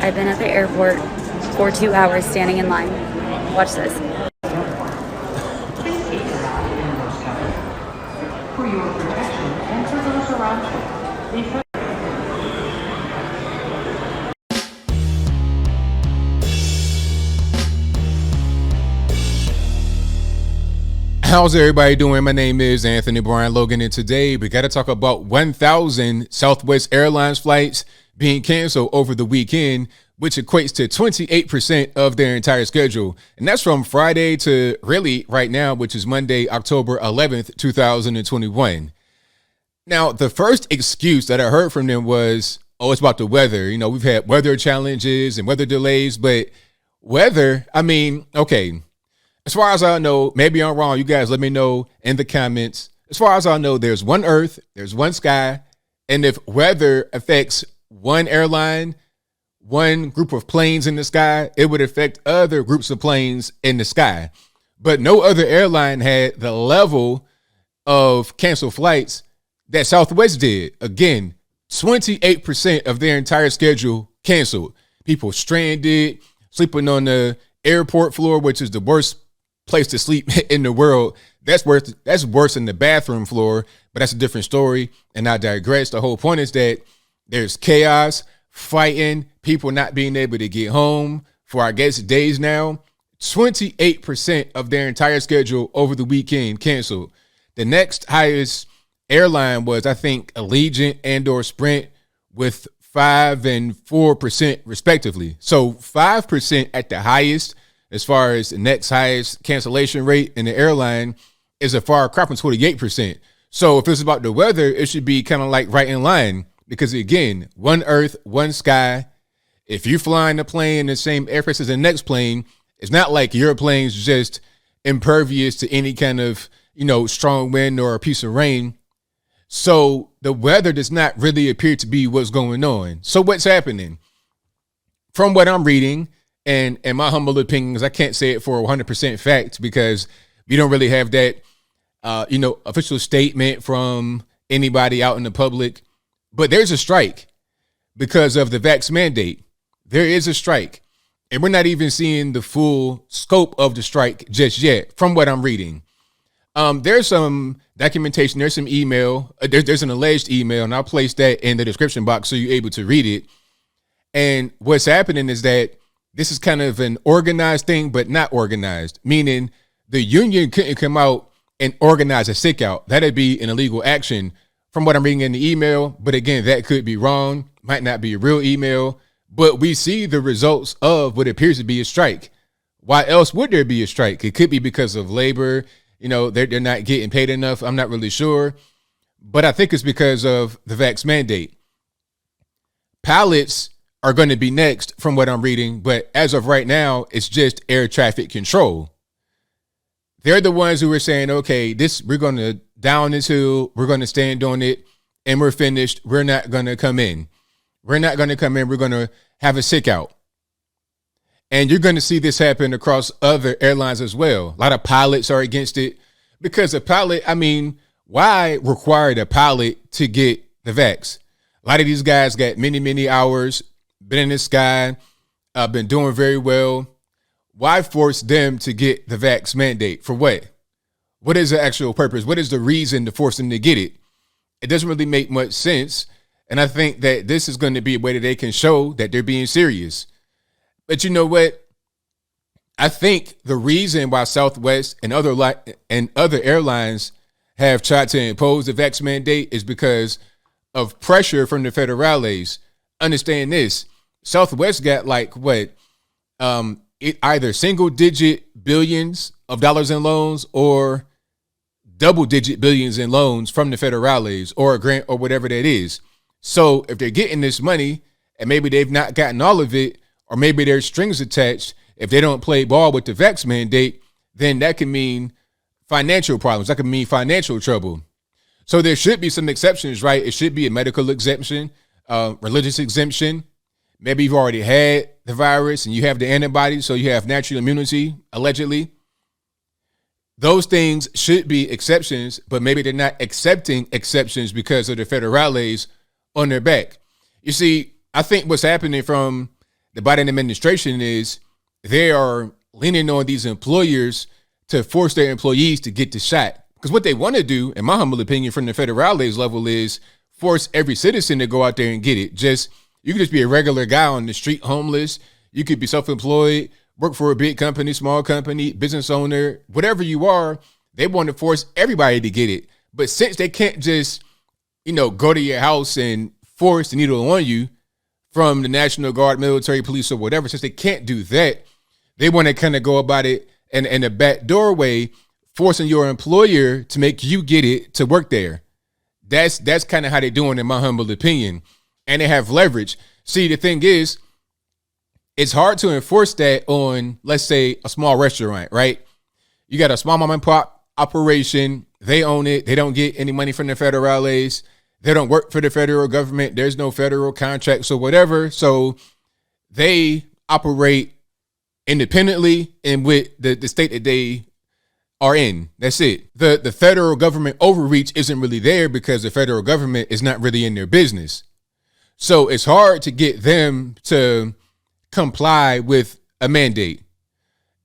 I've been at the airport for 2 hours standing in line. Watch this. Please keep your mask in those cabins. For your protection and for those around you, be How's everybody doing? My name is Anthony Brian Logan, and today we got to talk about 1,000 Southwest Airlines flights being canceled over the weekend, which equates to 28% of their entire schedule. And that's from Friday to really right now, which is Monday, October 11th, 2021. Now, the first excuse that I heard from them was, oh, it's about the weather. You know, we've had weather challenges and weather delays, but weather, I mean, okay. As far as I know, maybe I'm wrong. You guys let me know in the comments. As far as I know, there's one earth, there's one sky. And if weather affects one airline, one group of planes in the sky, it would affect other groups of planes in the sky. But no other airline had the level of canceled flights that Southwest did. Again, 28% of their entire schedule canceled. People stranded, sleeping on the airport floor, which is the worst place to sleep in the world. That's worse than the bathroom floor, but that's a different story. And I digress. The whole point is that there's chaos, fighting, people not being able to get home for, I guess, days now. 28% of their entire schedule over the weekend canceled. The next highest airline was, I think, Allegiant and/or Sprint with 5% and 4% respectively. So 5% at the highest. As far as the next highest cancellation rate in the airline is a far cry from 28%. So if it's about the weather, it should be kind of like right in line because, again, one earth, one sky. If you're flying the plane in the same aircraft as the next plane, it's not like your plane's just impervious to any kind of, strong wind or a piece of rain. So the weather does not really appear to be what's going on. So what's happening? From what I'm reading, and in my humble opinions, I can't say it for 100% fact because we don't really have that, official statement from anybody out in the public. But there's a strike because of the VAX mandate. There is a strike. And we're not even seeing the full scope of the strike just yet, from what I'm reading. There's some documentation. There's some email. There's an alleged email, and I'll place that in the description box so you're able to read it. And what's happening is that this is kind of an organized thing, but not organized, meaning the union couldn't come out and organize a sick out. That'd be an illegal action from what I'm reading in the email. But again, that could be wrong, might not be a real email, but we see the results of what appears to be a strike. Why else would there be a strike? It could be because of labor. They're not getting paid enough. I'm not really sure, but I think it's because of the VAX mandate. Pilots are going to be next from what I'm reading, but as of right now, it's just air traffic control. They're the ones who are saying, okay, we're going to down this hill, we're going to stand on it, and we're finished. We're not going to come in. We're not going to come in. We're going to have a sick out. And you're going to see this happen across other airlines as well. A lot of pilots are against it because why require the pilot to get the VAX? A lot of these guys got many, many hours, been in the sky, been doing very well. Why force them to get the VAX mandate? For what? What is the actual purpose? What is the reason to force them to get it? It doesn't really make much sense. And I think that this is going to be a way that they can show that they're being serious. But you know what? I think the reason why Southwest and other airlines have tried to impose the VAX mandate is because of pressure from the federales. Understand this. Southwest got either single digit billions of dollars in loans or double digit billions in loans from the federales or a grant or whatever that is. So if they're getting this money and maybe they've not gotten all of it, or maybe there's strings attached, if they don't play ball with the VAX mandate, then that can mean financial problems. That can mean financial trouble. So there should be some exceptions, right? It should be a medical exemption, religious exemption. Maybe you've already had the virus and you have the antibodies, so you have natural immunity, allegedly. Those things should be exceptions, but maybe they're not accepting exceptions because of the federales on their back. You see, I think what's happening from the Biden administration is they are leaning on these employers to force their employees to get the shot. Because what they want to do, in my humble opinion, from the federales level is force every citizen to go out there and get it. You could just be a regular guy on the street, homeless. You could be self-employed, work for a big company, small company, business owner, whatever you are. They want to force everybody to get it. But since they can't just, go to your house and force the needle on you from the National Guard, military, police, or whatever, since they can't do that, they want to kind of go about it in a back doorway, forcing your employer to make you get it to work there. That's kind of how they're doing, in my humble opinion. And they have leverage. See, the thing is, it's hard to enforce that on, let's say, a small restaurant, right? You got a small mom and pop operation. They own it. They don't get any money from the federales. They don't work for the federal government. There's no federal contracts or whatever. So they operate independently and with the state that they are in. That's it. The federal government overreach isn't really there because the federal government is not really in their business. So it's hard to get them to comply with a mandate.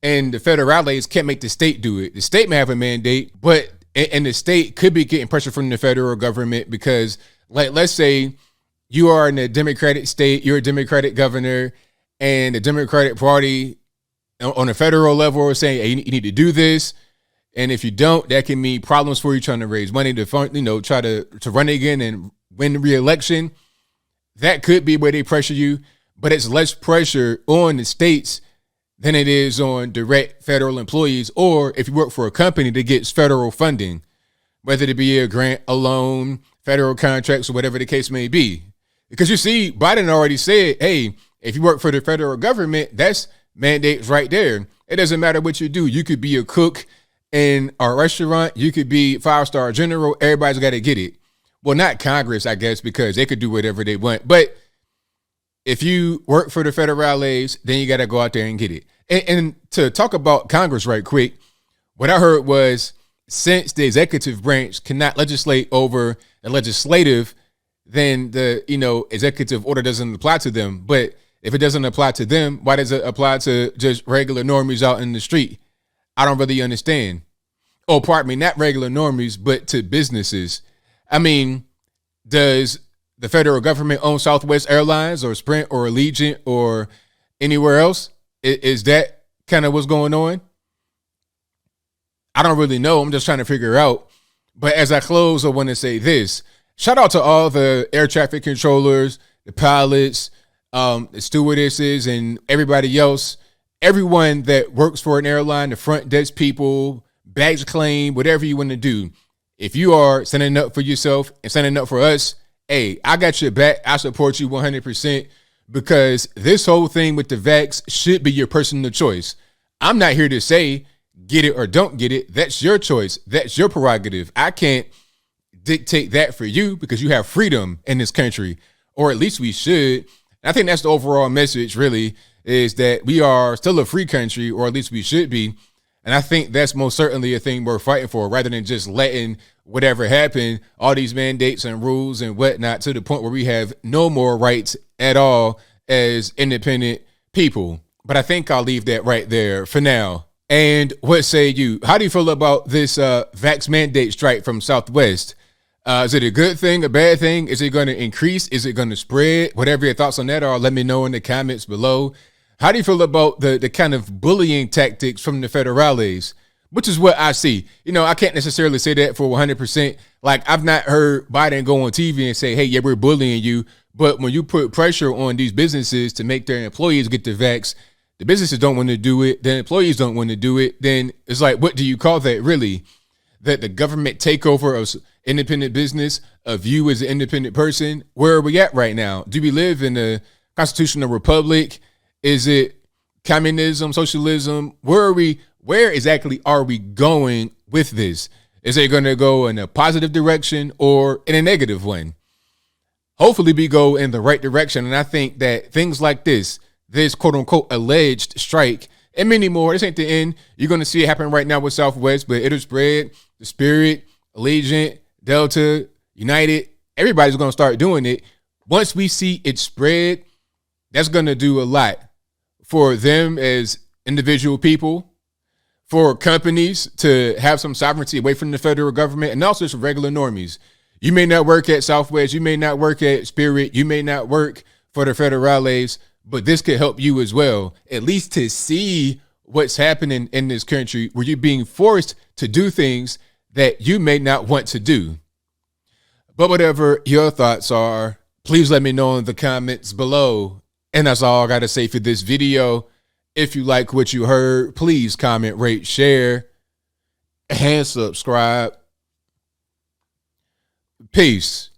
And the federales can't make the state do it. The state may have a mandate, but and the state could be getting pressure from the federal government because, like, let's say you are in a Democratic state, you're a Democratic governor, and the Democratic Party on a federal level is saying, hey, you need to do this. And if you don't, that can mean problems for you trying to raise money to fund, try to run again and win re-election. That could be where they pressure you, but it's less pressure on the states than it is on direct federal employees, or if you work for a company that gets federal funding, whether it be a grant, a loan, federal contracts, or whatever the case may be. Because you see, Biden already said, hey, if you work for the federal government, that's mandates right there. It doesn't matter what you do. You could be a cook in a restaurant. You could be 5-star general. Everybody's got to get it. Well, not Congress, I guess, because they could do whatever they want. But if you work for the federales, then you got to go out there and get it. And to talk about Congress right quick, what I heard was since the executive branch cannot legislate over the legislative, then the, executive order doesn't apply to them. But if it doesn't apply to them, why does it apply to just regular normies out in the street? I don't really understand. Oh, pardon me, not regular normies, but to businesses. I mean, does the federal government own Southwest Airlines or Sprint or Allegiant or anywhere else? Is that kind of what's going on? I don't really know. I'm just trying to figure out. But as I close, I want to say this. Shout out to all the air traffic controllers, the pilots, the stewardesses, and everybody else. Everyone that works for an airline, the front desk people, bags claim, whatever you want to do. If you are standing up for yourself and standing up for us, hey, I got your back. I support you 100% because this whole thing with the VAX should be your personal choice. I'm not here to say get it or don't get it. That's your choice. That's your prerogative. I can't dictate that for you because you have freedom in this country, or at least we should. And I think that's the overall message, really, is that we are still a free country, or at least we should be. And I think that's most certainly a thing we're fighting for, rather than just letting whatever happen, all these mandates and rules and whatnot, to the point where we have no more rights at all as independent people. But I think I'll leave that right there for now. And what say you? How do you feel about this VAX mandate strike from Southwest? Is it a good thing, a bad thing? Is it going to increase? Is it going to spread? Whatever your thoughts on that are, let me know in the comments below. How do you feel about the kind of bullying tactics from the federales? Which is what I see. I can't necessarily say that for 100%. Like, I've not heard Biden go on TV and say, hey, yeah, we're bullying you. But when you put pressure on these businesses to make their employees get the vax, the businesses don't want to do it. The employees don't want to do it. Then it's like, what do you call that, really? That the government takeover of independent business, of you as an independent person? Where are we at right now? Do we live in a constitutional republic? Is it communism, socialism? Where are we? Where exactly are we going with this? Is it going to go in a positive direction or in a negative one? Hopefully we go in the right direction. And I think that things like this quote unquote alleged strike and many more, this ain't the end. You're going to see it happen right now with Southwest, but it'll spread. The Spirit, Allegiant, Delta, United, everybody's going to start doing it. Once we see it spread, That's going to do a lot for them as individual people, for companies to have some sovereignty away from the federal government, and also for regular normies. You may not work at Southwest, you may not work at Spirit, you may not work for the federales, but this could help you as well, at least to see what's happening in this country where you're being forced to do things that you may not want to do. But whatever your thoughts are, please let me know in the comments below. And that's all I got to say for this video. If you like what you heard, please comment, rate, share, and subscribe. Peace.